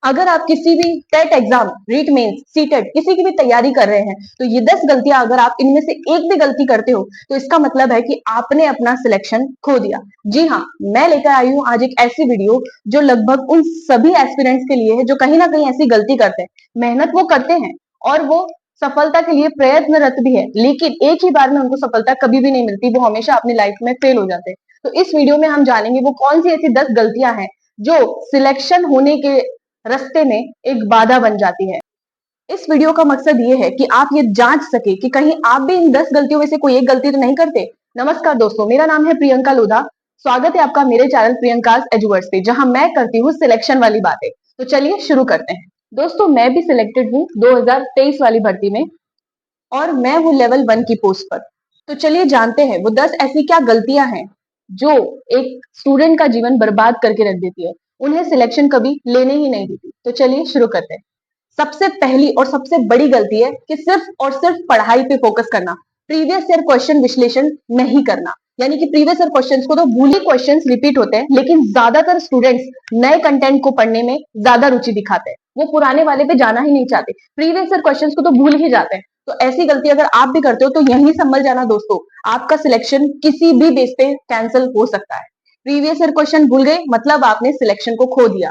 अगर आप किसी भी TET exam, REET mains, CTET किसी की भी तैयारी कर रहे हैं तो ये 10 गलतियां अगर आप इनमें से एक भी गलती करते हो तो इसका मतलब है कि आपने अपना सिलेक्शन खो दिया। जी हाँ, मैं लेकर आई हूँ आज एक ऐसी वीडियो जो लगभग उन सभी एस्पिरेंट्स के लिए है जो कहीं ना कहीं ऐसी गलती करते हैं। मेहनत वो करते हैं और वो सफलता के लिए प्रयत्नरत भी है, लेकिन एक ही बार में उनको सफलता कभी भी नहीं मिलती, वो हमेशा अपनी लाइफ में फेल हो जाते हैं। तो इस वीडियो में हम जानेंगे वो कौन सी ऐसी 10 गलतियां हैं जो सिलेक्शन होने के रास्ते में एक बाधा बन जाती है। इस वीडियो का मकसद ये है कि आप ये जांच सके कि कहीं आप भी इन 10 गलतियों में से कोई एक गलती तो नहीं करते। नमस्कार दोस्तों, मेरा नाम है प्रियंका लोधा। स्वागत है आपका मेरे चैनल प्रियंकास एजुवर्स पे, जहां मैं करती हूँ सिलेक्शन वाली बातें। तो चलिए शुरू करते हैं। दोस्तों, मैं भी सिलेक्टेड हूँ 2023 वाली भर्ती में और मैं हूँ लेवल 1 की पोस्ट पर। तो चलिए जानते हैं वो 10 ऐसी क्या गलतियां हैं जो एक स्टूडेंट का जीवन बर्बाद करके रख देती है, उन्हें सिलेक्शन कभी लेने ही नहीं देती। तो चलिए शुरू करते हैं। सबसे पहली और सबसे बड़ी गलती है कि सिर्फ और सिर्फ पढ़ाई पे फोकस करना, प्रीवियस ईयर क्वेश्चन विश्लेषण नहीं करना। यानी कि प्रीवियस ईयर क्वेश्चंस को तो भूल ही, क्वेश्चंस रिपीट होते हैं, लेकिन ज्यादातर स्टूडेंट्स नए कंटेंट को पढ़ने में ज्यादा रुचि दिखाते हैं। वो पुराने वाले पे जाना ही नहीं चाहते, प्रीवियस ईयर क्वेश्चंस को तो भूल ही जाते हैं। तो ऐसी गलती अगर आप भी करते हो तो यही समझ जाना दोस्तों, आपका सिलेक्शन किसी भी बेस पे कैंसिल हो सकता है। प्रीवियस ईयर क्वेश्चन भूल गए मतलब आपने सिलेक्शन को खो दिया।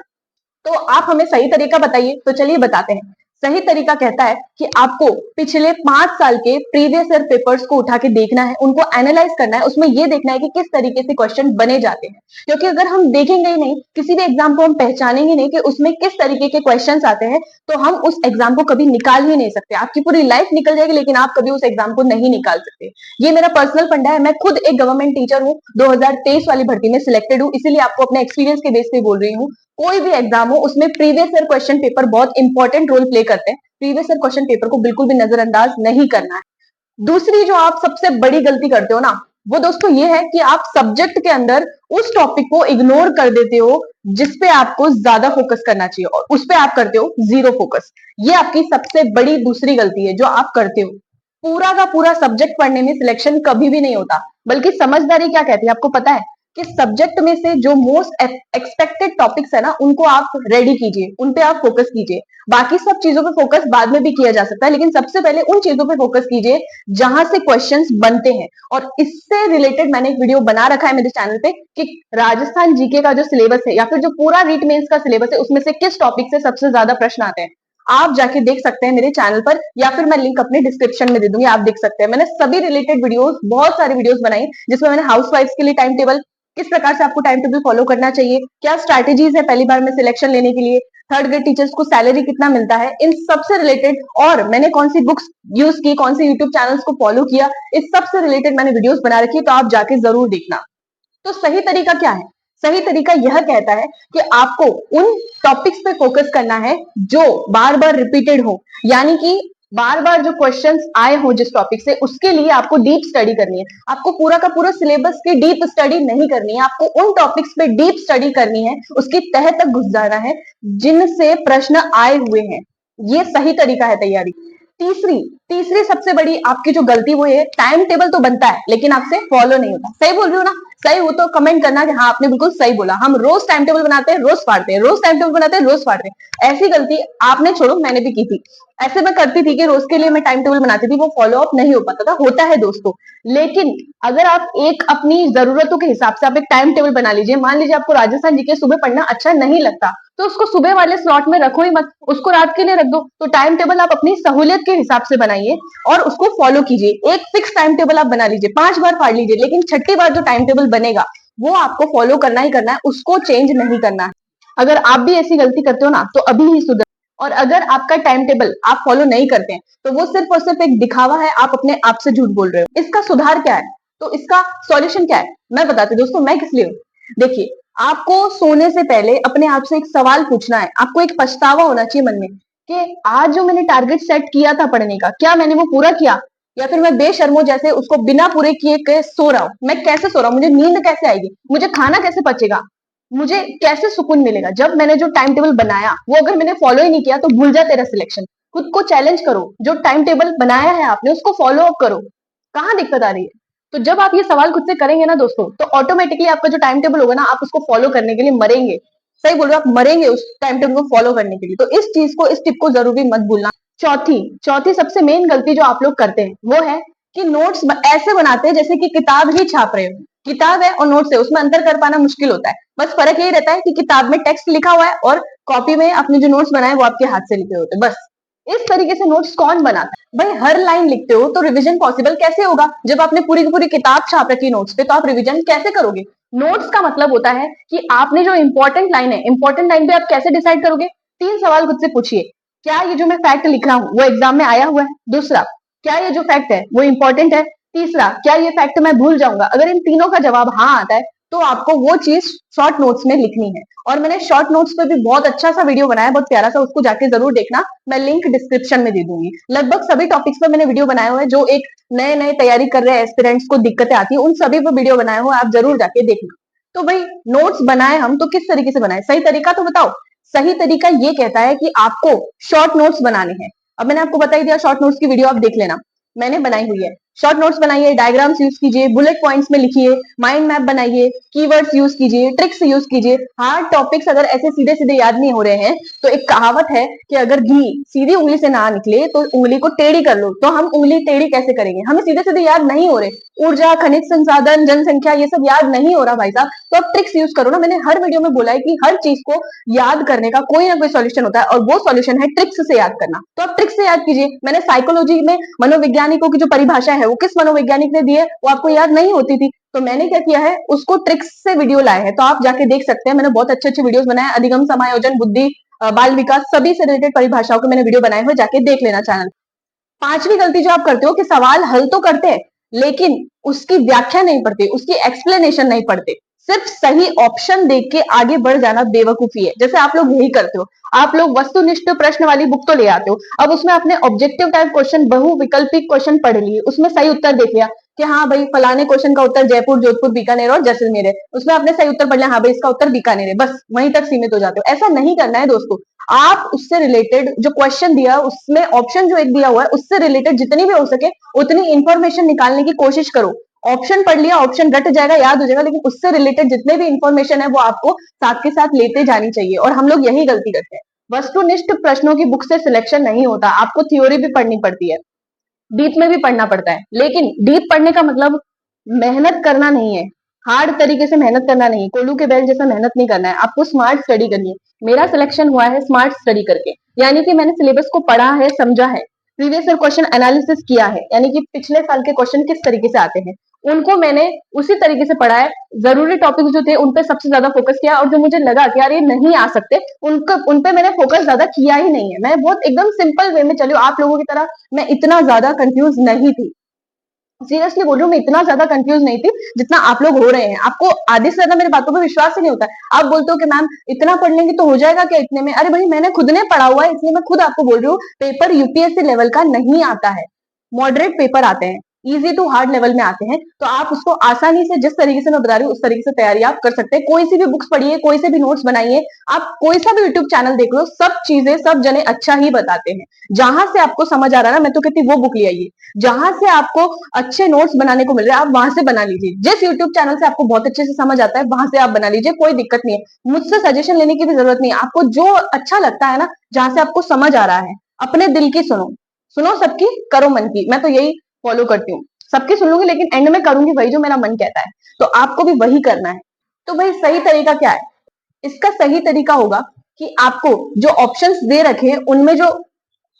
तो आप हमें सही तरीका बताइए। तो चलिए बताते हैं। सही तरीका कहता है कि आपको पिछले 5 साल के प्रीवियस ईयर पेपर्स को उठा के देखना है, उनको एनालाइज करना है, उसमें ये देखना है कि किस तरीके से क्वेश्चन बने जाते हैं। क्योंकि अगर हम देखेंगे ही नहीं, किसी भी एग्जाम को हम पहचानेंगे नहीं कि उसमें किस तरीके के क्वेश्चंस आते हैं, तो हम उस एग्जाम को कभी निकाल ही नहीं सकते। आपकी पूरी लाइफ निकल जाएगी लेकिन आप कभी उस एग्जाम को नहीं निकाल सकते। ये मेरा पर्सनल फंडा है। मैं खुद एक गवर्नमेंट टीचर हूँ, 2023 वाली भर्ती में सिलेक्टेड हूँ, इसीलिए आपको अपने एक्सपीरियंस के बेस पे बोल रही हूँ। कोई भी एग्जाम हो उसमें प्रीवियस ईयर क्वेश्चन पेपर बहुत इंपॉर्टेंट रोल प्ले करते हैं। प्रीवियस ईयर क्वेश्चन पेपर को बिल्कुल भी नजरअंदाज नहीं करना है। दूसरी जो आप सबसे बड़ी गलती करते हो ना, वो दोस्तों ये है कि आप सब्जेक्ट के अंदर उस टॉपिक को इग्नोर कर देते हो जिसपे आपको ज्यादा फोकस करना चाहिए, और उस पे आप करते हो जीरो फोकस। ये आपकी सबसे बड़ी दूसरी गलती है जो आप करते हो। पूरा का पूरा सब्जेक्ट पढ़ने में सिलेक्शन कभी भी नहीं होता, बल्कि समझदारी क्या कहती है आपको पता है? कि सब्जेक्ट में से जो मोस्ट एक्सपेक्टेड टॉपिक्स है ना, उनको आप रेडी कीजिए, उन पे आप फोकस कीजिए। बाकी सब चीजों पे फोकस बाद में भी किया जा सकता है, लेकिन सबसे पहले उन चीजों पे फोकस कीजिए जहां से क्वेश्चंस बनते हैं। और इससे रिलेटेड मैंने एक वीडियो बना रखा है मेरे चैनल पे कि राजस्थान जीके का जो सिलेबस है या फिर जो पूरा रीट मेंस का सिलेबस है, उसमें से किस टॉपिक से सबसे ज्यादा प्रश्न आते हैं। आप जाके देख सकते हैं मेरे चैनल पर, या फिर मैं लिंक अपने डिस्क्रिप्शन में दे दूंगी, आप देख सकते हैं। मैंने सभी रिलेटेड वीडियोस, बहुत सारी वीडियोस बनाई जिसमें मैंने हाउस वाइफ्स के लिए टाइम टेबल, किस प्रकार से आपको टाइम टेबल फॉलो करना चाहिए, क्या स्ट्रैटेजीज है पहली बार में सिलेक्शन लेने के लिए, थर्ड ग्रेड टीचर्स को सैलरी कितना मिलता है, इन सब से रिलेटेड, और मैंने कौन सी बुक्स यूज की, कौन से यूट्यूब चैनल्स को फॉलो किया, इस सब से रिलेटेड मैंने वीडियोस बना रखी है, तो आप जाके जरूर देखना। तो सही तरीका क्या है? सही तरीका यह कहता है कि आपको उन टॉपिक्स पे फोकस करना है जो बार बार रिपीटेड हो, यानी कि बार बार जो क्वेश्चंस आए हो जिस टॉपिक से, उसके लिए आपको डीप स्टडी करनी है। आपको पूरा का पूरा सिलेबस की डीप स्टडी नहीं करनी है, आपको उन टॉपिक्स पे डीप स्टडी करनी है, उसकी तह तक घुस जाना है जिनसे प्रश्न आए हुए हैं। ये सही तरीका है तैयारी। तीसरी तीसरी सबसे बड़ी आपकी जो गलती वो है, टाइम टेबल तो बनता है लेकिन आपसे फॉलो नहीं होता। सही बोल रही हूँ ना? सही हो तो कमेंट करना कि हाँ आपने बिल्कुल सही बोला। हम रोज टाइम टेबल बनाते हैं, रोज फाड़ते हैं, रोज टाइम टेबल बनाते हैं, रोज फाड़ते हैं। ऐसी गलती आपने छोड़ो, मैंने भी की थी। ऐसे मैं करती थी कि रोज के लिए मैं टाइम टेबल बनाती थी, वो फॉलो अप नहीं हो पाता था। होता है दोस्तों, लेकिन अगर आप एक अपनी जरूरतों के हिसाब से आप एक टाइम टेबल बना लीजिए। मान लीजिए आपको राजस्थान जीके सुबह पढ़ना अच्छा नहीं लगता, तो उसको सुबह वाले स्लॉट में रखो ही मत, उसको रात के लिए रख दो। तो टाइम टेबल आप अपनी सहूलियत के हिसाब से बनाइए और उसको फॉलो कीजिए। एक फिक्स टाइम टेबल आप बना लीजिए, 5 बार फाड़ लीजिए, लेकिन छठी बार जो टाइम टेबल बनेगा वो आपको फॉलो करना ही करना है, उसको चेंज नहीं करना है। अगर आप भी ऐसी गलती करते हो ना, तो अभी ही सुधर। और अगर आपका टाइम टेबल आप फॉलो नहीं करते हैं तो वो सिर्फ और सिर्फ एक दिखावा है, आप अपने आप से झूठ बोल रहे हो। इसका सुधार क्या है? तो इसका सॉल्यूशन क्या है मैं बताती हूँ दोस्तों, मैं किस लिए हूँ। देखिए, आपको सोने से पहले अपने आप से एक सवाल पूछना है। आपको एक पछतावा होना चाहिए मन में कि आज जो मैंने टारगेट सेट किया था पढ़ने का, क्या मैंने वो पूरा किया, या फिर मैं बेशर्मो जैसे उसको बिना पूरे किए के सो रहा हूँ। मैं कैसे सो रहा हूँ, मुझे नींद कैसे आएगी, मुझे खाना कैसे पचेगा, मुझे कैसे सुकून मिलेगा। जब मैंने जो टाइम टेबल बनाया वो अगर मैंने फॉलो ही नहीं किया तो भूल जा तेरा सिलेक्शन। खुद को चैलेंज करो, जो टाइम टेबल बनाया है आपने उसको फॉलो अप करो। कहाँ दिक्कत आ रही है? तो जब आप ये सवाल खुद से करेंगे ना दोस्तों, तो ऑटोमेटिकली आपका जो टाइम टेबल होगा ना, आप उसको फॉलो करने के लिए मरेंगे। सही बोल रहे हो, आप मरेंगे उस टाइम टेबल को फॉलो करने के लिए। तो इस चीज को, इस टिप को जरूर भी मत भूलना। चौथी चौथी सबसे मेन गलती जो आप लोग करते हैं वो है कि नोट्स ऐसे बनाते हैं जैसे कि किताब ही छाप रहे हो। किताब है और नोट्स है, उसमें अंतर कर पाना मुश्किल होता है। बस फर्क यही रहता है कि किताब में टेक्स्ट लिखा हुआ है और कॉपी में अपने जो नोट्स बनाए वो आपके हाथ से लिखे होते हैं, बस। इस तरीके से नोट्स कौन बनाता है भाई? हर लाइन लिखते हो तो रिवीजन पॉसिबल कैसे होगा? जब आपने पूरी की पूरी किताब छाप रखी नोट्स पे तो आप रिवीजन कैसे करोगे? नोट्स का मतलब होता है कि आपने जो इंपॉर्टेंट लाइन है, इंपॉर्टेंट लाइन पे आप कैसे डिसाइड करोगे? 3 सवाल खुद से पूछिए। क्या ये जो मैं फैक्ट लिख रहा हूँ वो एग्जाम में आया हुआ है? दूसरा, क्या ये जो फैक्ट है वो इंपॉर्टेंट है? तीसरा, क्या ये फैक्ट मैं भूल जाऊंगा? अगर इन तीनों का जवाब हाँ आता है तो आपको वो चीज शॉर्ट नोट्स में लिखनी है। और मैंने शॉर्ट नोट्स पे भी बहुत अच्छा सा वीडियो बनाया है, बहुत प्यारा सा, उसको जाके जरूर देखना। मैं लिंक डिस्क्रिप्शन में दे दूंगी। लगभग सभी टॉपिक्स पर मैंने वीडियो बनाए हुए हैं। जो एक नए नए तैयारी कर रहे एस्पिरेंट्स को दिक्कतें आती है, उन सभी पर वीडियो बनाए हुए, आप जरूर जाके देखना। तो भाई नोट्स बनाए हम तो किस तरीके से बनाए? सही तरीका तो बताओ। सही तरीका ये कहता है कि आपको शॉर्ट नोट्स बनाने हैं। अब मैंने आपको बता ही दिया, शॉर्ट नोट्स की वीडियो आप देख लेना, मैंने बनाई हुई है। शॉर्ट नोट्स बनाइए, डायग्राम्स यूज कीजिए, बुलेट पॉइंट्स में लिखिए, माइंड मैप बनाइए, कीवर्ड्स यूज कीजिए, ट्रिक्स यूज कीजिए। हार्ड टॉपिक्स अगर ऐसे सीधे सीधे याद नहीं हो रहे हैं तो एक कहावत है कि अगर घी सीधी उंगली से ना निकले तो उंगली को टेढ़ी कर लो। तो हम उंगली टेढ़ी कैसे करेंगे? हमें सीधे सीधे याद नहीं हो रहे, ऊर्जा, खनिज संसाधन, जनसंख्या, ये सब याद नहीं हो रहा भाई साहब, तो आप ट्रिक्स यूज करो ना। मैंने हर वीडियो में बोला है कि हर चीज को याद करने का कोई ना कोई सॉल्यूशन होता है और वो सॉल्यूशन है ट्रिक्स से याद करना। तो आप ट्रिक्स से याद कीजिए। मैंने साइकोलॉजी में मनोवैज्ञानिकों की जो परिभाषा है वो किस मनोवैज्ञानिक ने दी है वो आपको याद नहीं होती थी, तो मैंने क्या किया है, उसको ट्रिक्स से वीडियो लाए हैं। तो आप जाके देख सकते हैं, मैंने बहुत अच्छे अच्छे वीडियोस बनाए, अधिगम, समायोजन, बुद्धि, बाल विकास, सभी से रिलेटेड परिभाषाओं के मैंने वीडियो बनाए हुए, जाके देख लेना चैनल। पांचवी गलती जो आप करते हो कि सवाल हल तो करते हैं लेकिन उसकी व्याख्या नहीं पढ़ते, उसकी एक्सप्लेनेशन नहीं पढ़ते। सिर्फ सही ऑप्शन देख के आगे बढ़ जाना बेवकूफी है। जैसे आप लोग यही करते हो, आप लोग वस्तुनिष्ठ प्रश्न वाली बुक तो ले आते हो, अब उसमें आपने ऑब्जेक्टिव टाइप क्वेश्चन, बहुविकल्पिक क्वेश्चन पढ़ लिए, उसमें सही उत्तर देख लिया कि हाँ भाई फलाने क्वेश्चन का उत्तर जयपुर, जोधपुर, बीकानेर और जैसलमेर है, उसमें आपने सही उत्तर पढ़ लिया, हाँ भाई इसका उत्तर बीकानेर है, बस वहीं तक सीमित हो जाते हो। ऐसा नहीं करना है दोस्तों। आप उससे रिलेटेड जो क्वेश्चन दिया उसमें ऑप्शन जो एक दिया हुआ है उससे रिलेटेड जितनी भी हो सके उतनी इंफॉर्मेशन निकालने की कोशिश करो। ऑप्शन पढ़ लिया, ऑप्शन रट जाएगा, याद हो जाएगा, लेकिन उससे रिलेटेड जितने भी इंफॉर्मेशन है वो आपको साथ के साथ लेते जानी चाहिए। और हम लोग यही गलती करते हैं। वस्तुनिष्ठ प्रश्नों की बुक से सिलेक्शन नहीं होता, आपको थ्योरी भी पढ़नी पड़ती है, डीप में भी पढ़ना पड़ता है, लेकिन डीप पढ़ने का मतलब मेहनत करना नहीं है, हार्ड तरीके से मेहनत करना नहीं है, कोल्लू के बैल जैसा मेहनत नहीं करना है, आपको स्मार्ट स्टडी करनी है। मेरा सिलेक्शन हुआ है स्मार्ट स्टडी करके, यानी कि मैंने सिलेबस को पढ़ा है, समझा है, प्रीवियस ईयर क्वेश्चन एनालिसिस किया है, यानी कि पिछले साल के क्वेश्चन किस तरीके से आते हैं उनको मैंने उसी तरीके से पढ़ा है। जरूरी टॉपिक्स जो थे उन पे सबसे ज्यादा फोकस किया, और जो मुझे लगा कि यार ये नहीं आ सकते उन पे मैंने फोकस ज्यादा किया ही नहीं है। मैं बहुत एकदम सिंपल वे में चली हूँ, आप लोगों की तरह मैं इतना ज्यादा कंफ्यूज नहीं थी। सीरियसली बोल रही हूँ, मैं इतना ज्यादा कंफ्यूज नहीं थी जितना आप लोग हो रहे हैं। आपको आधे से ज्यादा मेरी बातों पे विश्वास ही नहीं होता है। आप बोलते हो कि मैम इतना पढ़ लेंगे तो हो जाएगा क्या इतने में? अरे भाई मैंने खुद ने पढ़ा हुआ है, इसलिए मैं खुद आपको बोल रही हूँ, पेपर यूपीएससी लेवल का नहीं आता है, मॉडरेट पेपर आते हैं, इजी टू हार्ड लेवल में आते हैं। तो आप उसको आसानी से, जिस तरीके से मैं बता रही हूँ उस तरीके से तैयारी आप कर सकते हैं। कोई सी भी बुक्स पढ़िए, कोई से भी नोट्स बनाइए, आप कोई सा भी यूट्यूब चैनल देख लो, सब चीजें सब जने अच्छा ही बताते हैं। जहां से आपको समझ आ रहा है ना, मैं तो कहती वो बुक ले आइए। जहां से आपको अच्छे नोट्स बनाने को मिल रहे हैं आप वहां से बना लीजिए। जिस यूट्यूब चैनल से आपको बहुत अच्छे से समझ आता है वहां से आप बना लीजिए, कोई दिक्कत नहीं है। मुझसे सजेशन लेने की भी जरूरत नहीं है। आपको जो अच्छा लगता है ना, जहां से आपको समझ आ रहा है, अपने दिल की सुनो, सुनो सबकी, करो मन की। मैं तो यही फॉलो करती हूँ, सबकी सुन लूंगी लेकिन एंड में करूंगी वही जो मेरा मन कहता है। तो आपको भी वही करना है। तो भाई सही तरीका क्या है? इसका सही तरीका होगा कि आपको जो ऑप्शंस दे रखे हैं उनमें जो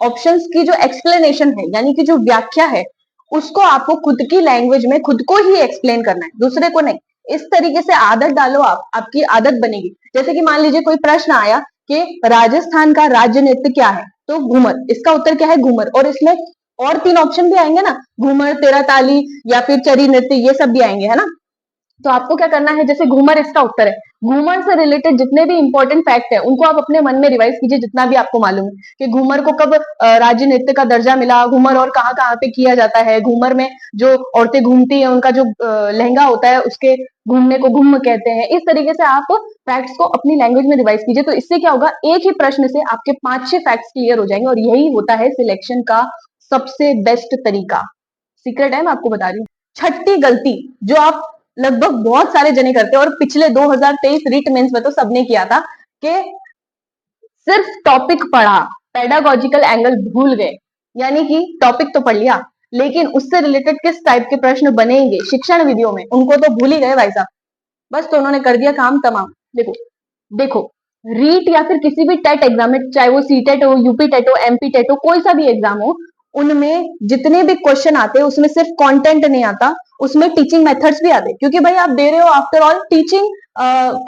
ऑप्शंस की जो एक्सप्लेनेशन है, यानी कि जो व्याख्या है, उसको आपको खुद की लैंग्वेज में खुद को ही एक्सप्लेन करना है, दूसरे को नहीं। इस तरीके से आदत डालो, आप आपकी आदत बनेगी। जैसे कि मान लीजिए कोई प्रश्न आया कि राजस्थान का राज्य नृत्य क्या है, तो घूमर, इसका उत्तर क्या है? घूमर। और इसमें और 3 ऑप्शन भी आएंगे ना, घूमर, तेरा ताली या फिर चरी नृत्य, ये सब भी आएंगे, है ना। तो आपको क्या करना है, जैसे घूमर इसका उत्तर है, घूमर से रिलेटेड जितने भी इंपॉर्टेंट फैक्ट है उनको आप अपने मन में रिवाइज कीजिए, जितना भी आपको मालूम है कि घूमर को कब राज्य नृत्य का दर्जा मिला, घूमर और कहाँ कहाँ पे किया जाता है, घूमर में जो औरतें घूमती हैं उनका जो लहंगा होता है उसके घूमने को घूम कहते हैं। इस तरीके से आप फैक्ट्स को अपनी लैंग्वेज में रिवाइज कीजिए, तो इससे क्या होगा, एक ही प्रश्न से आपके 5-6 फैक्ट्स क्लियर हो जाएंगे। और यही होता है सिलेक्शन का सबसे बेस्ट तरीका। सीक्रेट है, मैं आपको बता रही हूँ। छठी गलती जो आप लगभग बहुत सारे जने करते हैं और पिछले 2023 रिट मेंस में तो सबने किया था, कि सिर्फ टॉपिक पढ़ा, पेडागोजिकल एंगल भूल गए। यानी कि टॉपिक तो पढ़ लिया, लेकिन उससे रिलेटेड किस टाइप के प्रश्न बनेंगे शिक्षण विधियों में, उनको तो भूल ही गए भाई साहब। बस तो उन्होंने कर दिया काम तमाम। देखो देखो, रीट या फिर किसी भी टेट एग्जाम में, चाहे वो सी टेट हो, यूपी टेट हो, एमपी टेट हो, कोई सा भी एग्जाम हो, उनमें जितने भी क्वेश्चन आते हैं उसमें सिर्फ कंटेंट नहीं आता, उसमें टीचिंग मेथड्स भी आते हैं। क्योंकि भाई आप दे रहे हो आफ्टर ऑल टीचिंग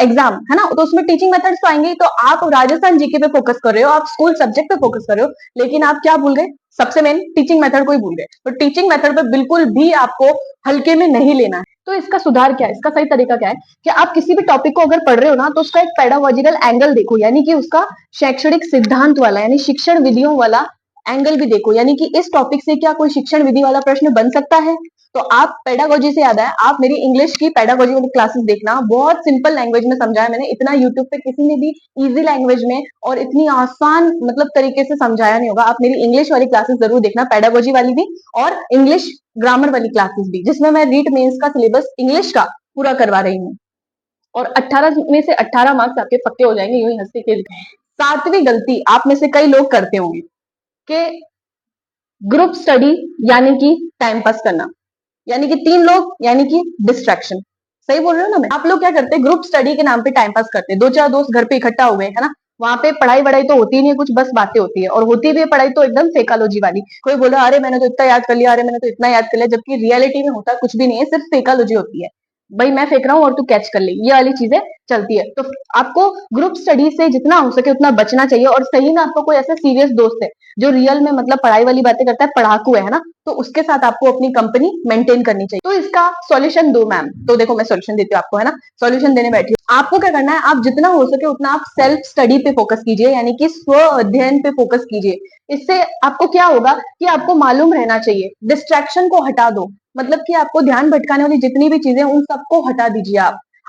एग्जाम, है ना, तो उसमें टीचिंग मेथड्स तो आएंगे। तो आप राजस्थान जीके पे फोकस कर रहे हो, आप स्कूल सब्जेक्ट पे फोकस कर रहे हो, लेकिन आप क्या भूल गए? सबसे मेन टीचिंग मेथड को ही भूल गए। तो टीचिंग मेथड पे बिल्कुल भी आपको हल्के में नहीं लेना है। तो इसका सुधार क्या है, इसका सही तरीका क्या है कि आप किसी भी टॉपिक को अगर पढ़ रहे हो ना, तो उसका एक पेडागोजिकल एंगल देखो, यानी कि उसका शैक्षणिक सिद्धांत वाला, यानी शिक्षण विधियों वाला एंगल भी देखो। यानी कि इस टॉपिक से क्या कोई शिक्षण विधि वाला प्रश्न बन सकता है? तो आप पेडागोजी से याद है, आप मेरी इंग्लिश की पेडागोजी वाली क्लासेस देखना, बहुत सिंपल लैंग्वेज में समझाया मैंने। इतना यूट्यूब पे किसी ने भी इजी लैंग्वेज में और इतनी आसान मतलब तरीके से समझाया नहीं होगा। आप मेरी इंग्लिश वाली क्लासेस जरूर देखना, पेडागोजी वाली भी और इंग्लिश ग्रामर वाली क्लासेस भी, जिसमें मैं रीट मेंस का सिलेबस इंग्लिश का पूरा करवा रही हूँ। और 18 में से 18 मार्क्स आपके पक्के हो जाएंगे, यूं ही हंसी के। सातवीं गलती आप में से कई लोग करते होंगे कि ग्रुप स्टडी, यानी कि टाइम पास करना, यानी कि तीन लोग, यानी कि डिस्ट्रैक्शन। सही बोल रहे हो ना? मैं आप लोग क्या करते हैं, ग्रुप स्टडी के नाम पे टाइम पास करते हैं। दो चार दोस्त घर पे इकट्ठा हुए, है ना, वहां पे पढ़ाई वढ़ाई तो होती नहीं है, कुछ बस बातें होती है, और होती भी है पढ़ाई तो एकदम फेकालॉजी वाली। कोई बोल रहा है अरे मैंने तो इतना याद कर लिया, अरे मैंने तो इतना याद कर लिया, जबकि रियलिटी में होता कुछ भी नहीं है, सिर्फ फेकालॉजी होती है। भाई मैं फेंक रहा हूँ और तू कैच कर ले, ये वाली चीजें चलती है। तो आपको ग्रुप स्टडी से जितना हो सके उतना बचना चाहिए। और सही में आपको कोई ऐसा सीरियस दोस्त है जो रियल में मतलब पढ़ाई वाली बातें करता है, पढ़ाकू है ना, तो उसके साथ आपको अपनी कंपनी मेंटेन करनी चाहिए। तो इसका सॉल्यूशन दो मैम, तो देखो मैं सॉल्यूशन देती हूँ आपको, है ना, सॉल्यूशन देने बैठी हूँ। आपको क्या करना है, आप जितना हो सके उतना आप सेल्फ स्टडी पे फोकस कीजिए, यानी कि स्व अध्ययन पे फोकस कीजिए। इससे आपको क्या होगा कि आपको मालूम रहना चाहिए, डिस्ट्रैक्शन को हटा दो। मतलब कि आपको ध्यान भटकाने वाली जितनी भी चीजें उन सबको हटा दीजिए।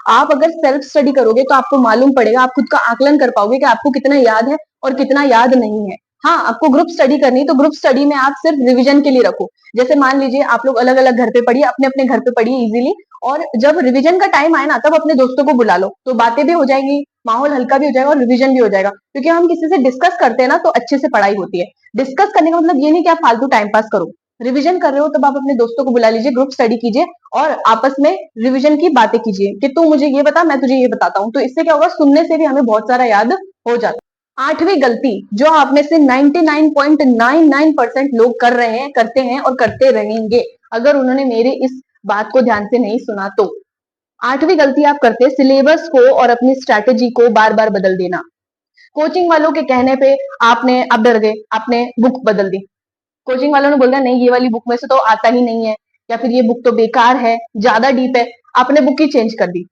आप अगर सेल्फ स्टडी करोगे तो आपको मालूम पड़ेगा, आप खुद का आकलन कर पाओगे कि आपको कितना याद है और कितना याद नहीं है। हाँ, आपको ग्रुप स्टडी करनी है तो ग्रुप स्टडी में आप सिर्फ रिवीजन के लिए रखो। जैसे मान लीजिए आप लोग अलग अलग घर पे पढ़िए, अपने अपने घर पे पढ़िए इजीली, और जब रिवीजन का टाइम आए ना तब अपने दोस्तों को बुला लो, तो बातें भी हो जाएंगी, माहौल हल्का भी हो जाएगा और रिवीजन भी हो जाएगा। क्योंकि हम किसी से डिस्कस करते हैं ना तो अच्छे से पढ़ाई होती है। डिस्कस करने का मतलब ये नहीं कि आप फालतू टाइम पास करो। रिवीजन कर रहे हो तब आप अपने दोस्तों को बुला लीजिए, ग्रुप स्टडी कीजिए और आपस में रिवीजन की बातें कीजिए कि तू मुझे ये बता, मैं तुझे ये बताता हूँ। तो इससे क्या होगा, सुनने से भी हमें बहुत सारा याद हो जाता है। आठवीं गलती जो आप में से 99.99% लोग कर रहे हैं, करते हैं और करते रहेंगे, अगर उन्होंने मेरे इस बात को ध्यान से नहीं सुना तो, आठवीं गलती आप करते हैं सिलेबस को और अपनी स्ट्रैटेजी को बार बार बदल देना। कोचिंग वालों के कहने पे आपने, आप डर गए, आपने बुक बदल दी। कोचिंग वालों ने बोल दिया नहीं ये वाली बुक में से तो आता ही नहीं है, या फिर ये बुक तो बेकार है, ज्यादा डीप है, आपने बुक ही चेंज कर दी।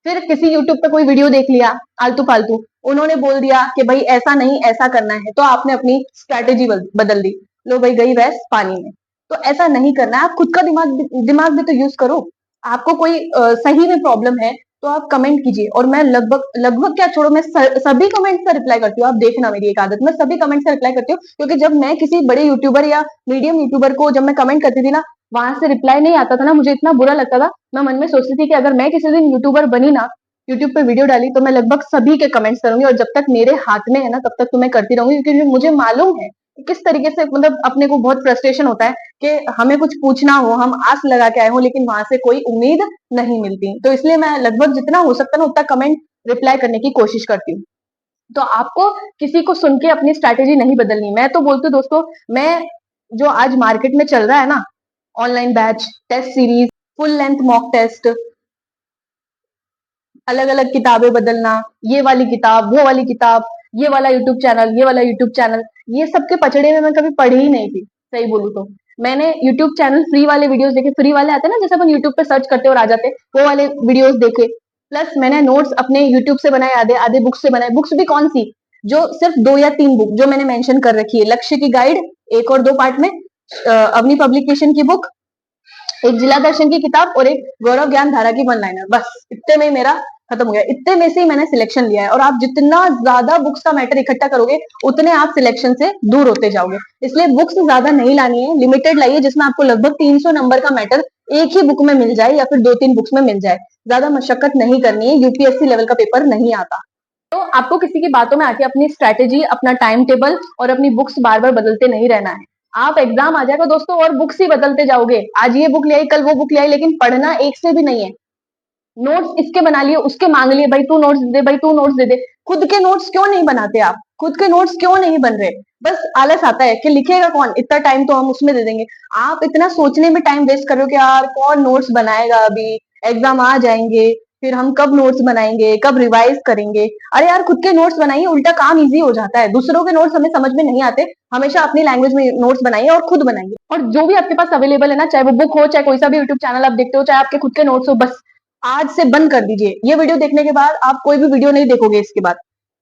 फिर किसी यूट्यूब पे कोई वीडियो देख लिया आलतू फालतू, उन्होंने बोल दिया कि भाई ऐसा नहीं ऐसा करना है, तो आपने अपनी स्ट्रैटेजी बदल दी। लो भाई गई भैंस पानी में। तो ऐसा नहीं करना है, आप खुद का दिमाग दिमाग भी तो यूज करो। आपको कोई सही में प्रॉब्लम है तो आप कमेंट कीजिए, और मैं लगभग लगभग क्या छोड़ो, मैं सभी कमेंट का रिप्लाई करती हूँ। आप देखना मेरी एक आदत, मैं सभी कमेंट का रिप्लाई करती हूँ। क्योंकि जब मैं किसी बड़े यूट्यूबर या मीडियम यूट्यूबर को जब मैं कमेंट करती थी ना, वहां से रिप्लाई नहीं आता था ना, मुझे इतना बुरा लगता था। मैं मन में सोचती थी कि अगर मैं किसी दिन यूट्यूबर बनी ना, यूट्यूब पे वीडियो डाली, तो मैं लगभग सभी के कमेंट्स करूंगी, और जब तक मेरे हाथ में है ना तब तक तो मैं करती रहूंगी। क्योंकि मुझे मालूम है कि किस तरीके से मतलब अपने को बहुत फ्रस्ट्रेशन होता है कि हमें कुछ पूछना हो, हम आस लगा के आए हो, लेकिन वहां से कोई उम्मीद नहीं मिलती। तो इसलिए मैं लगभग जितना हो सकता है ना उतना कमेंट रिप्लाई करने की कोशिश करती हूँ। तो आपको किसी को सुन के अपनी स्ट्रैटेजी नहीं बदलनी। मैं तो बोलती हूँ दोस्तों, मैं जो आज मार्केट में चल रहा है ना, online batch, test series, full length mock test, अलग अलग किताबें बदलना, ये वाली किताब, वो वाली किताब, ये वाला यूट्यूब चैनल, ये वाला यूट्यूब चैनल, ये सब के पचड़े में मैं कभी पढ़ी ही नहीं थी। सही बोलूं तो मैंने यूट्यूब चैनल फ्री वाले वीडियोस देखे, फ्री वाले आते हैं ना जैसे अपन यूट्यूब पे सर्च करते और आ जाते, वो वाले वीडियोस देखे। प्लस मैंने नोट्स अपने यूट्यूब से बनाए, आधे आधे बुक्स से बनाए। बुक्स भी कौन सी, जो सिर्फ 2 या 3 बुक जो मैंने मेंशन कर रखी है, लक्ष्य की गाइड 1 और 2 पार्ट में, अवनी पब्लिकेशन की बुक, एक जिला दर्शन की किताब और एक गौरव ज्ञान धारा की 1 लाइनर, बस इतने में मेरा खत्म हो गया। इतने में से ही मैंने सिलेक्शन लिया है। और आप जितना ज्यादा बुक्स का मैटर इकट्ठा करोगे उतने आप सिलेक्शन से दूर होते जाओगे। इसलिए बुक्स ज्यादा नहीं लानी है, लिमिटेड लाइए जिसमें आपको लगभग 300 नंबर का मैटर एक ही बुक में मिल जाए या फिर 2-3 बुक्स में मिल जाए। ज्यादा मशक्कत नहीं करनी है, यूपीएससी लेवल का पेपर नहीं आता। तो आपको किसी की बातों में आके अपनी स्ट्रेटेजी, अपना टाइम टेबल और अपनी बुक्स बार बार बदलते नहीं रहना है। आप एग्जाम आ जाएगा दोस्तों और बुक्स ही बदलते जाओगे, आज ये बुक ले आई, कल वो बुक ले आई, लेकिन पढ़ना एक से भी नहीं है। नोट्स इसके बना लिए, उसके मांग लिए, भाई तू नोट्स दे, भाई तू नोट्स दे दे। खुद के नोट्स क्यों नहीं बनाते आप? खुद के नोट्स क्यों नहीं बन रहे? बस आलस आता है कि लिखेगा कौन, इतना टाइम तो हम उसमें दे देंगे। आप इतना सोचने में टाइम वेस्ट कर रहे हो कि यार कौन नोट्स बनाएगा, अभी एग्जाम आ जाएंगे, फिर हम कब नोट्स बनाएंगे, कब रिवाइज करेंगे। अरे यार खुद के नोट्स बनाइए, उल्टा काम इजी हो जाता है। दूसरों के नोट्स हमें समझ में नहीं आते, हमेशा अपनी लैंग्वेज में नोट्स बनाइए और खुद बनाइए। और जो भी आपके पास अवेलेबल है ना, चाहे वो बुक हो, चाहे कोई सा भी यूट्यूब चैनल आप देखते हो, चाहे आपके खुद के नोट्स हो, बस आज से बंद कर दीजिए। ये वीडियो देखने के बाद आप कोई भी वीडियो नहीं देखोगे इसके बाद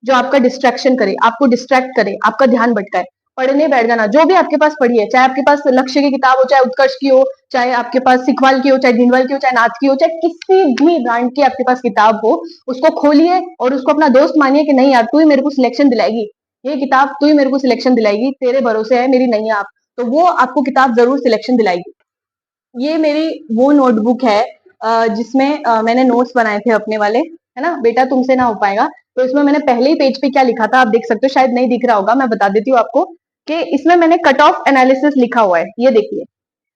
जो आपका डिस्ट्रैक्शन करे, आपको डिस्ट्रैक्ट करे, आपका ध्यान भटकाए। पढ़ने बैठ जाना, जो भी आपके पास पढ़ी है, चाहे आपके पास लक्ष्य की किताब हो, चाहे उत्कर्ष की हो, चाहे आपके पास सिखवाल की हो, चाहे ढिंडवाल की हो, चाहे नाथ की हो, चाहे किसी भी ब्रांड की आपके पास किताब हो, उसको खोलिए और उसको अपना दोस्त मानिए कि नहीं यार तू ही मेरे को सिलेक्शन दिलाएगी, ये किताब तू ही मेरे को सिलेक्शन दिलाएगी, तेरे भरोसे है, मेरी नहीं है आप। तो वो आपको किताब जरूर सिलेक्शन दिलाएगी। ये मेरी वो नोटबुक है जिसमें मैंने नोट्स बनाए थे अपने वाले, है ना बेटा, तुमसे ना हो पाएगा। तो इसमें मैंने पहले ही पेज पे क्या लिखा था आप देख सकते हो, शायद नहीं दिख रहा होगा, मैं बता देती हूँ आपको कि इसमें मैंने कट ऑफ एनालिसिस लिखा हुआ है। ये देखिए,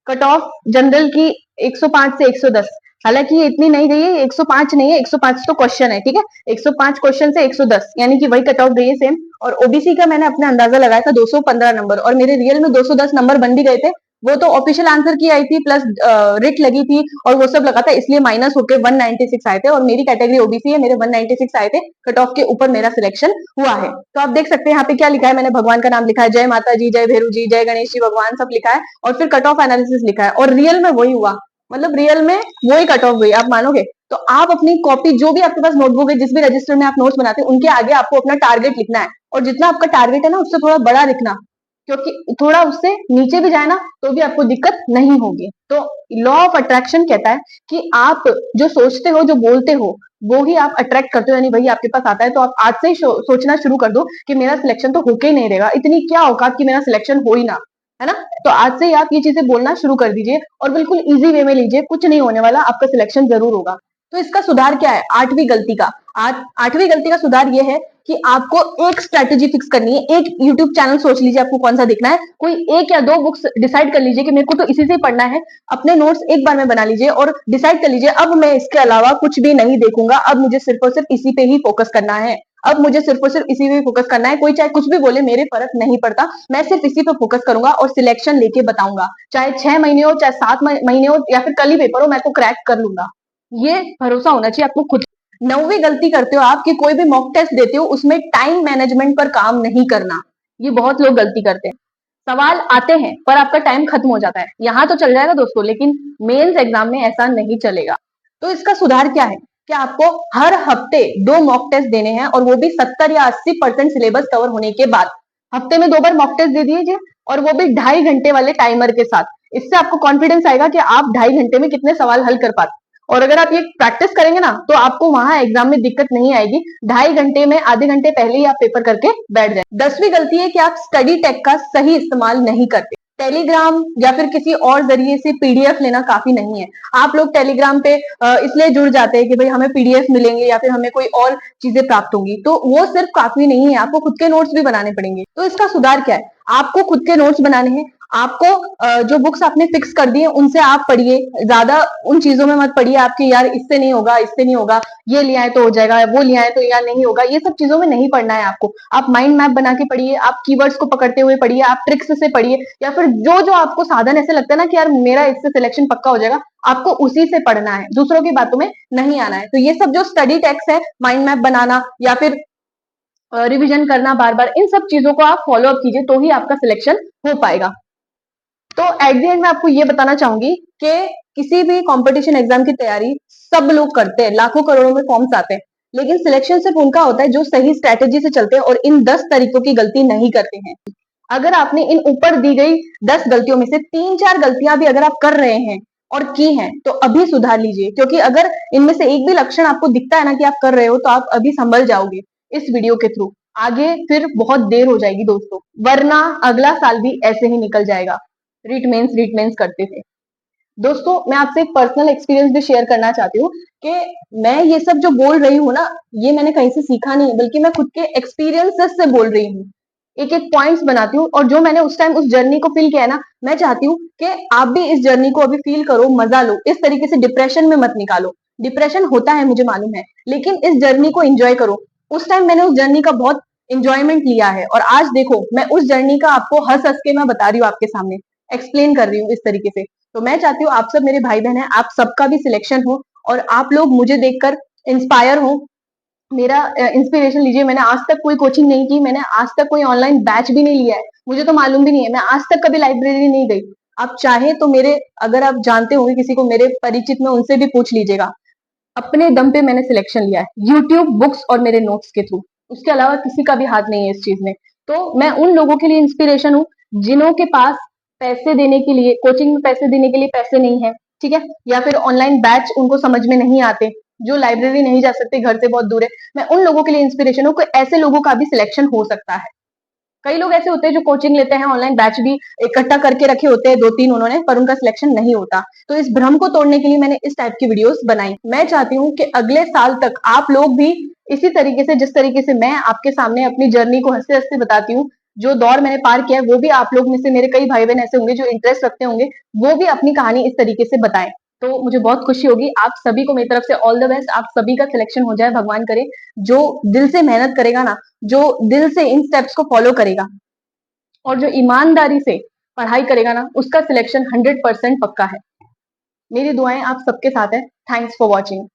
कट ऑफ जनरल की 105 से 110। हालांकि ये इतनी नहीं गई है, 105 नहीं है, 105 तो क्वेश्चन है, ठीक है। 105 क्वेश्चन से 110 यानी कि वही कट ऑफ गई है सेम। और ओबीसी का मैंने अपना अंदाजा लगाया था 215 नंबर, और मेरे रियल में 210 नंबर बन भी गए थे। वो तो ऑफिशियल आंसर की आई थी, प्लस रिट लगी थी और वो सब लगा था, इसलिए माइनस होकर 196 आए थे। और मेरी कैटेगरी ओबीसी है, मेरे 196 आए थे, कट ऑफ के ऊपर मेरा सिलेक्शन हुआ है। तो आप देख सकते हैं यहाँ पे क्या लिखा है, मैंने भगवान का नाम लिखा है, जय माता जी, जय भैरू जी, जय गणेश जी भगवान, सब लिखा है। और फिर कट ऑफ एनालिसिस लिखा है, और रियल में वही हुआ, मतलब रियल में वही कट ऑफ हुई, आप मानोगे? तो आप अपनी कॉपी, जो भी आपके पास नोटबुक है, जिस भी रजिस्टर में आप नोट्स बनाते हैं, उनके आगे आपको अपना टारगेट लिखना है। और जितना आपका टारगेट है ना, उससे थोड़ा बड़ा लिखना, क्योंकि थोड़ा उससे नीचे भी जाए ना तो भी आपको दिक्कत नहीं होगी। तो लॉ ऑफ अट्रैक्शन कहता है कि आप जो सोचते हो, जो बोलते हो, वो ही आप अट्रैक्ट करते हो, यानी वही आपके पास आता है। तो आप आज से ही सोचना शुरू कर दो कि मेरा सिलेक्शन तो होके ही नहीं रहेगा, इतनी क्या औकात कि मेरा सिलेक्शन हो ही ना, है ना। तो आज से ही आप ये चीजें बोलना शुरू कर दीजिए और बिल्कुल इजी वे में लीजिए, कुछ नहीं होने वाला, आपका सिलेक्शन जरूर होगा। तो इसका सुधार क्या है? आठवीं गलती का, आठवीं गलती का सुधार ये है कि आपको एक स्ट्रेटेजी फिक्स करनी है। एक यूट्यूब चैनल सोच लीजिए आपको कौन सा देखना है, कोई एक या दो बुक्स डिसाइड कर लीजिए कि मेरे को तो इसी से पढ़ना है। अपने नोट्स एक बार में बना लीजिए और डिसाइड कर लीजिए अब मैं इसके अलावा कुछ भी नहीं देखूंगा, अब मुझे सिर्फ और सिर्फ इसी पे ही फोकस करना है। अब मुझे सिर्फ और सिर्फ इसी पे फोकस करना है, कोई चाहे कुछ भी बोले मेरे फर्क नहीं पड़ता, मैं सिर्फ इसी पे फोकस करूंगा और सिलेक्शन लेके बताऊंगा। चाहे 6 महीने हो, चाहे 7 महीने हो, या फिर कल ही पेपर हो, मैं तो क्रैक कर लूंगा। ये भरोसा होना चाहिए आपको खुद। 9वीं गलती करते हो आप कि कोई भी मॉक टेस्ट देते हो उसमें टाइम मैनेजमेंट पर काम नहीं करना। ये बहुत लोग गलती करते हैं। सवाल आते हैं पर आपका टाइम खत्म हो जाता है, यहाँ तो चल जाएगा दोस्तों, लेकिन मेंस एग्जाम में ऐसा नहीं चलेगा। तो इसका सुधार क्या है कि आपको हर हफ्ते 2 मॉक टेस्ट देने हैं, और वो भी 70 या 80% सिलेबस कवर होने के बाद। हफ्ते में 2 बार मॉक टेस्ट दे दीजिए, और वो भी 2.5 घंटे वाले टाइमर के साथ। इससे आपको कॉन्फिडेंस आएगा कि आप 2.5 घंटे में कितने सवाल हल कर पाते। और अगर आप ये प्रैक्टिस करेंगे ना, तो आपको वहां एग्जाम में दिक्कत नहीं आएगी। 2.5 घंटे में आधे घंटे पहले ही आप पेपर करके बैठ जाए। 10वीं गलती है कि आप स्टडी टेक का सही इस्तेमाल नहीं करते। टेलीग्राम या फिर किसी और जरिए से पीडीएफ लेना काफी नहीं है। आप लोग टेलीग्राम पे इसलिए जुड़ जाते हैं कि भाई हमें पीडीएफ मिलेंगे या फिर हमें कोई और चीजें प्राप्त होंगी, तो वो सिर्फ काफी नहीं है, आपको खुद के नोट्स भी बनाने पड़ेंगे। तो इसका सुधार क्या है? आपको खुद के नोट्स बनाने हैं। आपको जो बुक्स आपने फिक्स कर दी है उनसे आप पढ़िए, ज्यादा उन चीजों में मत पढ़िए आपके यार इससे नहीं होगा, इससे नहीं होगा, ये लिया है तो हो जाएगा, वो लिया है तो यार नहीं होगा, ये सब चीजों में नहीं पढ़ना है आपको। आप माइंड मैप बना के पढ़िए, आप कीवर्ड्स को पकड़ते हुए पढ़िए, आप ट्रिक्स से पढ़िए, या फिर जो जो आपको साधन ऐसे लगता है ना कि यार मेरा इससे सिलेक्शन पक्का हो जाएगा, आपको उसी से पढ़ना है, दूसरों की बातों में नहीं आना है। तो ये सब जो स्टडी टेक्स है, माइंड मैप बनाना या फिर रिविजन करना बार बार, इन सब चीजों को आप फॉलो अप कीजिए, तो ही आपका सिलेक्शन हो पाएगा। तो एट द एंड मैं आपको ये बताना चाहूंगी कि किसी भी कंपटीशन एग्जाम की तैयारी सब लोग करते हैं, लाखों करोड़ों में फॉर्म्स आते हैं, लेकिन सिलेक्शन सिर्फ उनका होता है जो सही स्ट्रेटेजी से चलते हैं और इन 10 तरीकों की गलती नहीं करते हैं। अगर आपने इन ऊपर दी गई 10 गलतियों में से 3-4 गलतियां भी अगर आप कर रहे हैं और की हैं, तो अभी सुधार लीजिए, क्योंकि अगर इनमें से एक भी लक्षण आपको दिखता है ना कि आप कर रहे हो, तो आप अभी संभल जाओगे इस वीडियो के थ्रू। आगे फिर बहुत देर हो जाएगी दोस्तों, वरना अगला साल भी ऐसे ही निकल जाएगा। रीट मेंस करते थे। दोस्तों मैं आपसे एक पर्सनल एक्सपीरियंस भी शेयर करना चाहती हूँ कि मैं ये सब जो बोल रही हूँ ना, ये मैंने कहीं से सीखा नहीं है, बल्कि मैं खुद के एक्सपीरियंसेस से बोल रही हूँ। एक एक पॉइंट्स बनाती हूँ, और जो मैंने उस टाइम उस जर्नी को फील किया है ना, मैं चाहती हूँ कि आप भी इस जर्नी को अभी फील करो, मजा लो, इस तरीके से डिप्रेशन में मत निकालो। डिप्रेशन होता है, मुझे मालूम है, लेकिन इस जर्नी को एंजॉय करो। उस टाइम मैंने उस जर्नी का बहुत एंजॉयमेंट लिया है, और आज देखो मैं उस जर्नी का आपको हंस हंस के मैं बता रही हूँ, आपके सामने एक्सप्लेन कर रही हूँ इस तरीके से। तो मैं चाहती हूँ आप सब मेरे भाई बहन हैं, आप सबका भी सिलेक्शन हो, और आप लोग मुझे देखकर इंस्पायर हो। मेरा इंस्पिरेशन लीजिए। मैंने आज तक कोई कोचिंग नहीं की, मैंने आज तक कोई ऑनलाइन बैच भी नहीं लिया है, मुझे तो मालूम भी नहीं है, मैं आज तक कभी लाइब्रेरी नहीं गई। आप चाहे तो मेरे, अगर आप जानते होंगे किसी को मेरे परिचित में, उनसे भी पूछ लीजिएगा। अपने दम पे मैंने सिलेक्शन लिया है, यूट्यूब, बुक्स और मेरे नोट्स के थ्रू। उसके अलावा किसी का भी हाथ नहीं है इस चीज में। तो मैं उन लोगों के लिए इंस्पिरेशन हूँ जिन्हों के पास पैसे देने के लिए, कोचिंग में पैसे देने के लिए पैसे नहीं है, ठीक है, या फिर ऑनलाइन बैच उनको समझ में नहीं आते, जो लाइब्रेरी नहीं जा सकते, घर से बहुत दूर है। मैं उन लोगों के लिए इंस्पिरेशन हूँ कि ऐसे लोगों का भी सिलेक्शन हो सकता है। कई लोग ऐसे होते हैं जो कोचिंग लेते हैं, ऑनलाइन बैच भी इकट्ठा करके रखे होते हैं, 2-3 उन्होंने, पर उनका सिलेक्शन नहीं होता। तो इस भ्रम को तोड़ने के लिए मैंने इस टाइप की वीडियोस बनाई। मैं चाहती हूँ कि अगले साल तक आप लोग भी इसी तरीके से, जिस तरीके से मैं आपके सामने अपनी जर्नी को हंसते हंसते बताती हूँ, जो दौर मैंने पार किया है, वो भी आप लोग में से मेरे कई भाई बहन ऐसे होंगे जो इंटरेस्ट रखते होंगे, वो भी अपनी कहानी इस तरीके से बताएं। तो मुझे बहुत खुशी होगी। आप सभी को मेरी तरफ से ऑल द बेस्ट। आप सभी का सिलेक्शन हो जाए, भगवान करे। जो दिल से मेहनत करेगा ना, जो दिल से इन स्टेप्स को फॉलो करेगा, और जो ईमानदारी से पढ़ाई करेगा ना, उसका सिलेक्शन 100% पक्का है। मेरी दुआएं आप सबके साथ है। Thanks for watching.